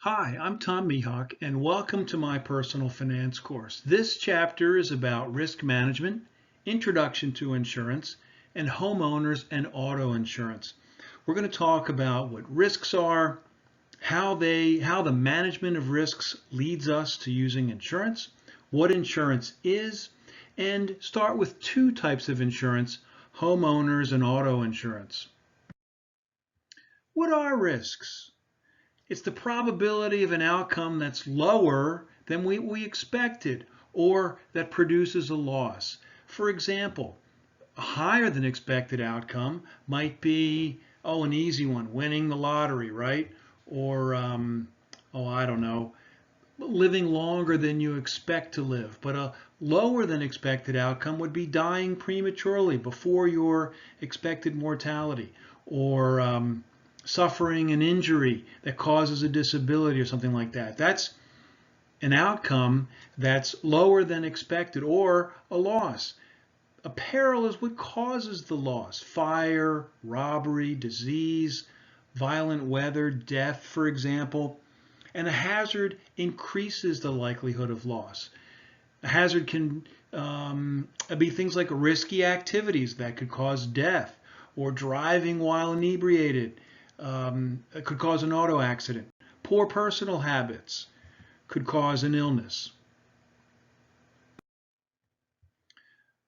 Hi, I'm Tom Mihawk, and welcome to my personal finance course. This chapter is about risk management, introduction to insurance, and homeowners and auto insurance. We're going to talk about what risks are, how the management of risks leads us to using insurance, what insurance is, and start with two types of insurance, homeowners and auto insurance. What are risks? It's the probability of an outcome that's lower than we expected or that produces a loss. For example, a higher than expected outcome might be, an easy one, winning the lottery, right? Or, I don't know, living longer than you expect to live. But a lower than expected outcome would be dying prematurely before your expected mortality, or suffering an injury that causes a disability or something like that. That's an outcome that's lower than expected, or a loss. A peril is what causes the loss. Fire, robbery, disease, violent weather, death, for example. And a hazard increases the likelihood of loss. A hazard can be things like risky activities that could cause death, or driving while inebriated. It could cause an auto accident. Poor personal habits could cause an illness.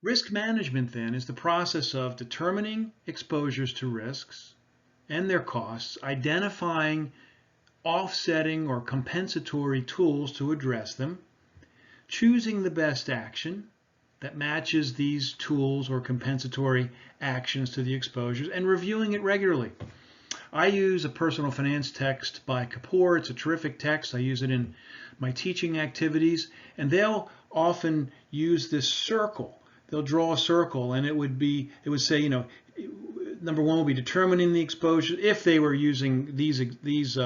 Risk management, then, is the process of determining exposures to risks and their costs, identifying offsetting or compensatory tools to address them, choosing the best action that matches these tools or compensatory actions to the exposures, and reviewing it regularly. I use a personal finance text by Kapoor. It's a terrific text. I use it in my teaching activities, and they'll often use this circle. They'll draw a circle, and it would say, number one will be determining the exposure if they were using these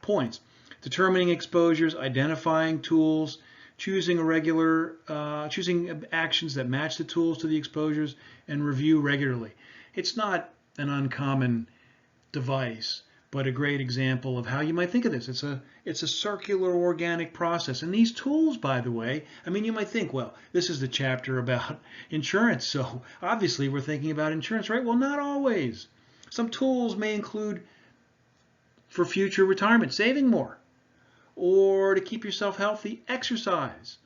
points. Determining exposures, identifying tools, choosing actions that match the tools to the exposures, and review regularly. It's not an uncommon device, but a great example of how you might think of this. It's a circular organic process. And these tools, by the way, you might think, well, this is the chapter about insurance, so obviously we're thinking about insurance, right? Well, not always. Some tools may include for future retirement, saving more, or to keep yourself healthy, exercise,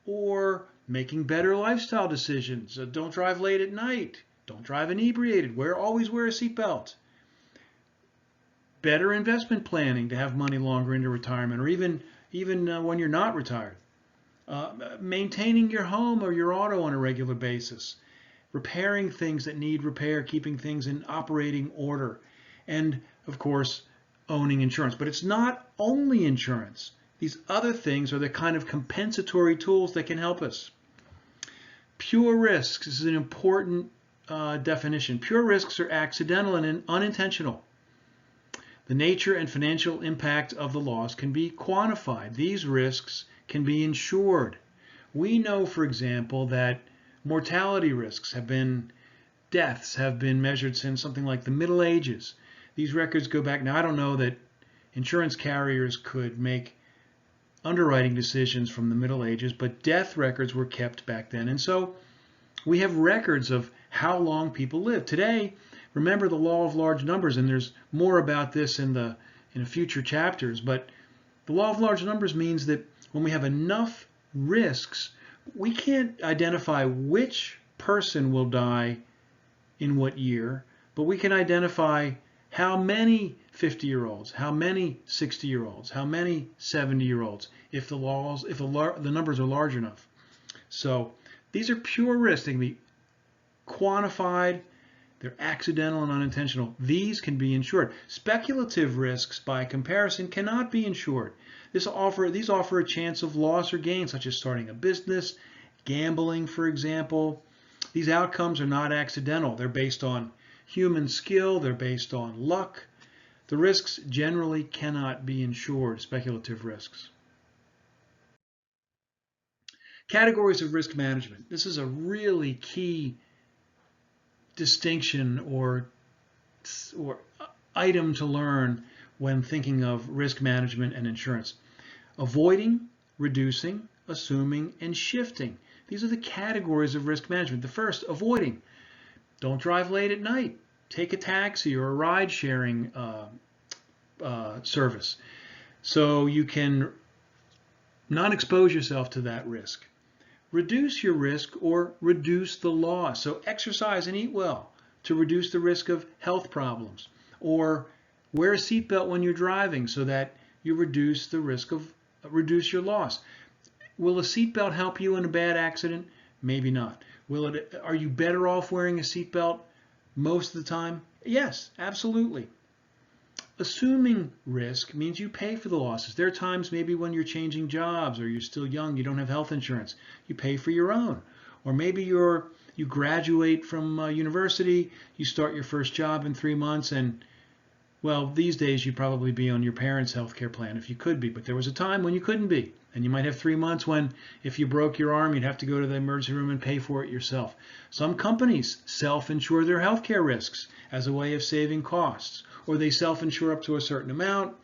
or making better lifestyle decisions. Don't drive late at night. Don't drive inebriated. Always wear a seatbelt. Better investment planning to have money longer into retirement, or even when you're not retired. Maintaining your home or your auto on a regular basis. Repairing things that need repair, keeping things in operating order. And, of course, owning insurance. But it's not only insurance. These other things are the kind of compensatory tools that can help us. Pure risks is an important definition. Pure risks are accidental and unintentional. The nature and financial impact of the loss can be quantified. These risks can be insured. We know, for example, that mortality risks deaths have been measured since something like the Middle Ages. These records go back. Now, I don't know that insurance carriers could make underwriting decisions from the Middle Ages, but death records were kept back then. And so we have records of how long people live. Today, remember the law of large numbers, and there's more about this in future chapters, but the law of large numbers means that when we have enough risks, we can't identify which person will die in what year, but we can identify how many 50-year-olds, how many 60-year-olds, how many 70-year-olds, if the numbers are large enough. So these are pure risks. They can be quantified. They're accidental and unintentional. These can be insured. Speculative risks, by comparison, cannot be insured. These offer a chance of loss or gain, such as starting a business, gambling, for example. These outcomes are not accidental. They're based on human skill. They're based on luck. The risks generally cannot be insured, speculative risks. Categories of risk management. This is a really key distinction or item to learn when thinking of risk management and insurance. Avoiding, reducing, assuming, and shifting. These are the categories of risk management. The first, avoiding. Don't drive late at night. Take a taxi or a ride-sharing service so you can not expose yourself to that risk. Reduce your risk or reduce the loss. So exercise and eat well to reduce the risk of health problems. Or wear a seatbelt when you're driving so that you reduce your loss. Will a seatbelt help you in a bad accident? Maybe not. Are you better off wearing a seatbelt most of the time? Yes, absolutely. Assuming risk means you pay for the losses. There are times maybe when you're changing jobs or you're still young, you don't have health insurance. You pay for your own. Or maybe you graduate from university, you start your first job in 3 months, and well, these days you'd probably be on your parents' health care plan if you could be, but there was a time when you couldn't be. And you might have 3 months when if you broke your arm, you'd have to go to the emergency room and pay for it yourself. Some companies self-insure their health care risks as a way of saving costs, or they self-insure up to a certain amount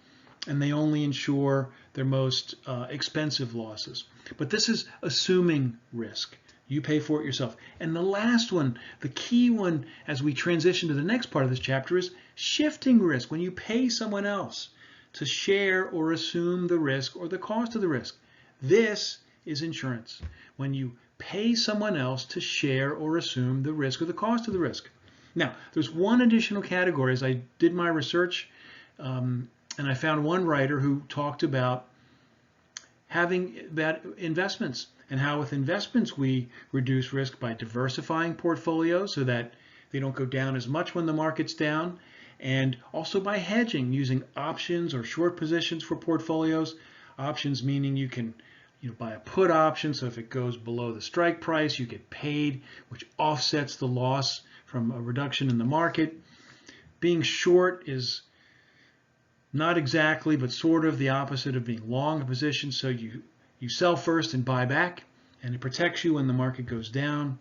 and they only insure their most expensive losses. But this is assuming risk. You pay for it yourself. And the last one, the key one as we transition to the next part of this chapter, is shifting risk. When you pay someone else to share or assume the risk or the cost of the risk. This is insurance. When you pay someone else to share or assume the risk or the cost of the risk. Now, there's one additional category. As I did my research, and I found one writer who talked about investments and how with investments we reduce risk by diversifying portfolios so that they don't go down as much when the market's down, and also by hedging using options or short positions for portfolios. Options meaning you can buy a put option, so if it goes below the strike price, you get paid, which offsets the loss from a reduction in the market. Being short is not exactly, but sort of the opposite of being long a position, so you sell first and buy back, and it protects you when the market goes down.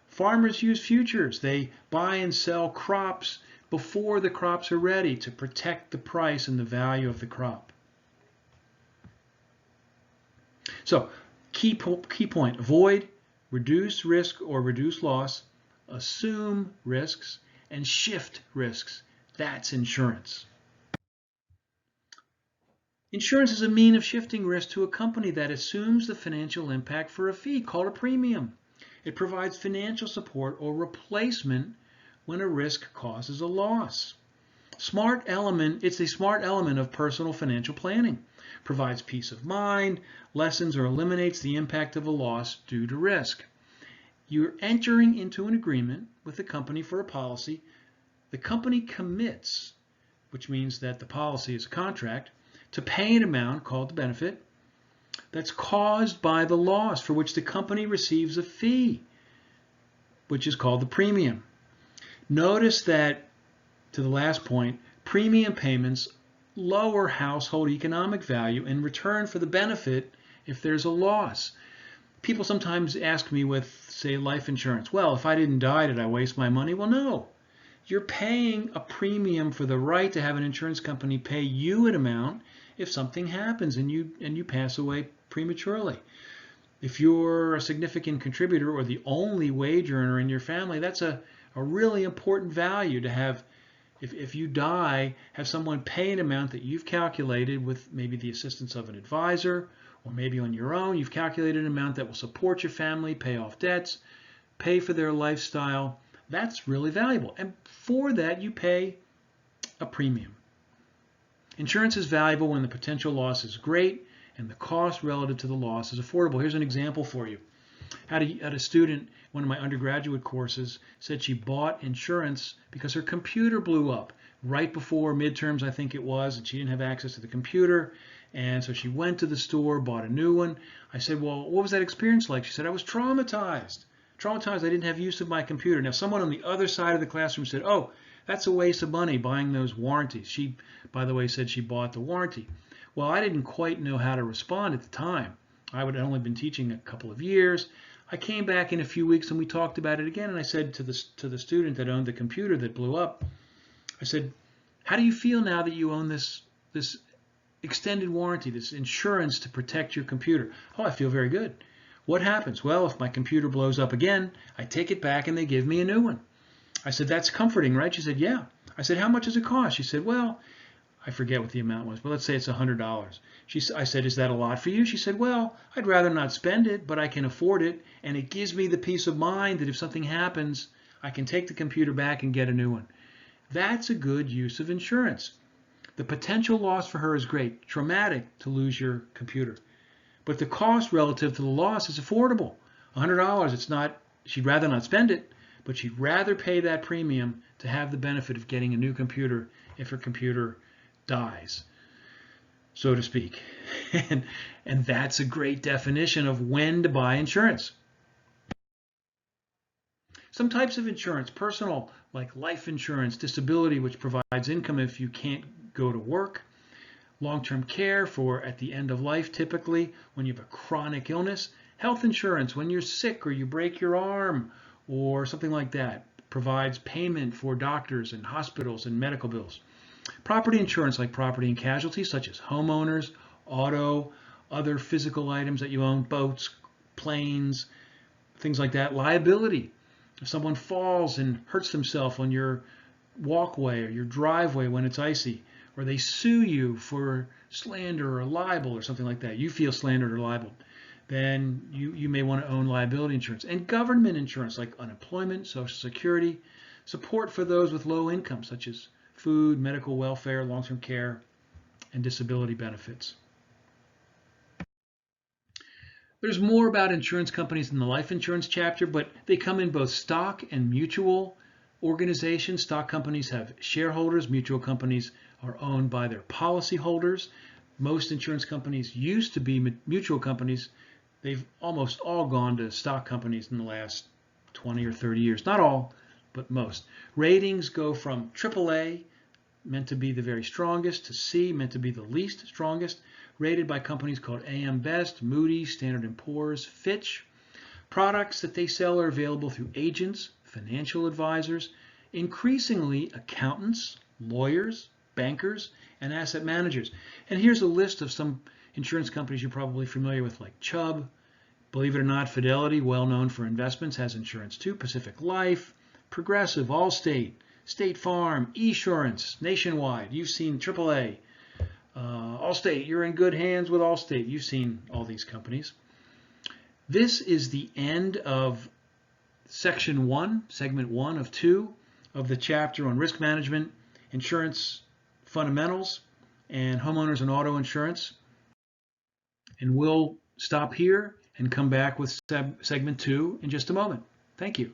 Farmers use futures. They buy and sell crops before the crops are ready to protect the price and the value of the crop. So, key point, avoid, reduce risk or reduce loss, assume risks, and shift risks. That's insurance. Insurance is a mean of shifting risk to a company that assumes the financial impact for a fee called a premium. It provides financial support or replacement when a risk causes a loss. It's a smart element of personal financial planning. Provides peace of mind, lessens or eliminates the impact of a loss due to risk. You're entering into an agreement with the company for a policy. The company commits, which means that the policy is a contract, to pay an amount called the benefit that's caused by the loss for which the company receives a fee, which is called the premium. Notice that, to the last point, premium payments lower household economic value in return for the benefit if there's a loss. People sometimes ask me with, say, life insurance, well, if I didn't die, did I waste my money? Well, no. You're paying a premium for the right to have an insurance company pay you an amount if something happens and you pass away prematurely. If you're a significant contributor or the only wage earner in your family, that's a really important value to have. If you die, have someone pay an amount that you've calculated with maybe the assistance of an advisor, or maybe on your own. You've calculated an amount that will support your family, pay off debts, pay for their lifestyle. That's really valuable. And for that, you pay a premium. Insurance is valuable when the potential loss is great and the cost relative to the loss is affordable. Here's an example for you. Had a student, one of my undergraduate courses, said she bought insurance because her computer blew up right before midterms, I think it was, and she didn't have access to the computer. And so she went to the store, bought a new one. I said, well, what was that experience like? She said, I was traumatized. I didn't have use of my computer. Now, someone on the other side of the classroom said, oh, that's a waste of money buying those warranties. She, by the way, said she bought the warranty. Well, I didn't quite know how to respond at the time. I had only been teaching a couple of years. I came back in a few weeks and we talked about it again, and I said to the student that owned the computer that blew up, I said, how do you feel now that you own this this extended warranty, this insurance to protect your computer. Oh, I feel very good. What happens? Well, if my computer blows up again, I take it back and they give me a new one. I said, that's comforting, right? She said, yeah. I said, how much does it cost? She said, well, I forget what the amount was, but let's say it's $100. I said, is that a lot for you? She said, well, I'd rather not spend it, but I can afford it, and it gives me the peace of mind that if something happens, I can take the computer back and get a new one. That's a good use of insurance. The potential loss for her is great, traumatic to lose your computer. But the cost relative to the loss is affordable. $100, it's not, she'd rather not spend it, but she'd rather pay that premium to have the benefit of getting a new computer if her computer dies, so to speak. And that's a great definition of when to buy insurance. Some types of insurance, personal, like life insurance, disability, which provides income if you can't go to work, long-term care for at the end of life, typically when you have a chronic illness, health insurance when you're sick or you break your arm or something like that, provides payment for doctors and hospitals and medical bills. Property insurance like property and casualty, such as homeowners, auto, other physical items that you own, boats, planes, things like that. Liability, if someone falls and hurts themselves on your walkway or your driveway when it's icy, or they sue you for slander or libel or something like that, you feel slandered or libeled, then you may want to own liability insurance. And government insurance like unemployment, Social Security, support for those with low income, such as food, medical welfare, long-term care, and disability benefits. There's more about insurance companies in the life insurance chapter, but they come in both stock and mutual organizations. Stock companies have shareholders. Mutual companies are owned by their policyholders. Most insurance companies used to be mutual companies. They've almost all gone to stock companies in the last 20 or 30 years. Not all, but most. Ratings go from AAA, meant to be the very strongest, to C, meant to be the least strongest, rated by companies called AM Best, Moody's, Standard & Poor's, Fitch. Products that they sell are available through agents, financial advisors, increasingly accountants, lawyers, bankers, and asset managers. And here's a list of some insurance companies you're probably familiar with, like Chubb. Believe it or not, Fidelity, well known for investments, has insurance too. Pacific Life, Progressive, Allstate, State Farm, Esurance, Nationwide. You've seen AAA. Allstate, you're in good hands with Allstate. You've seen all these companies. This is the end of section 1, segment 1 of 2 of the chapter on risk management, insurance fundamentals, and homeowners and auto insurance. And we'll stop here and come back with segment 2 in just a moment. Thank you.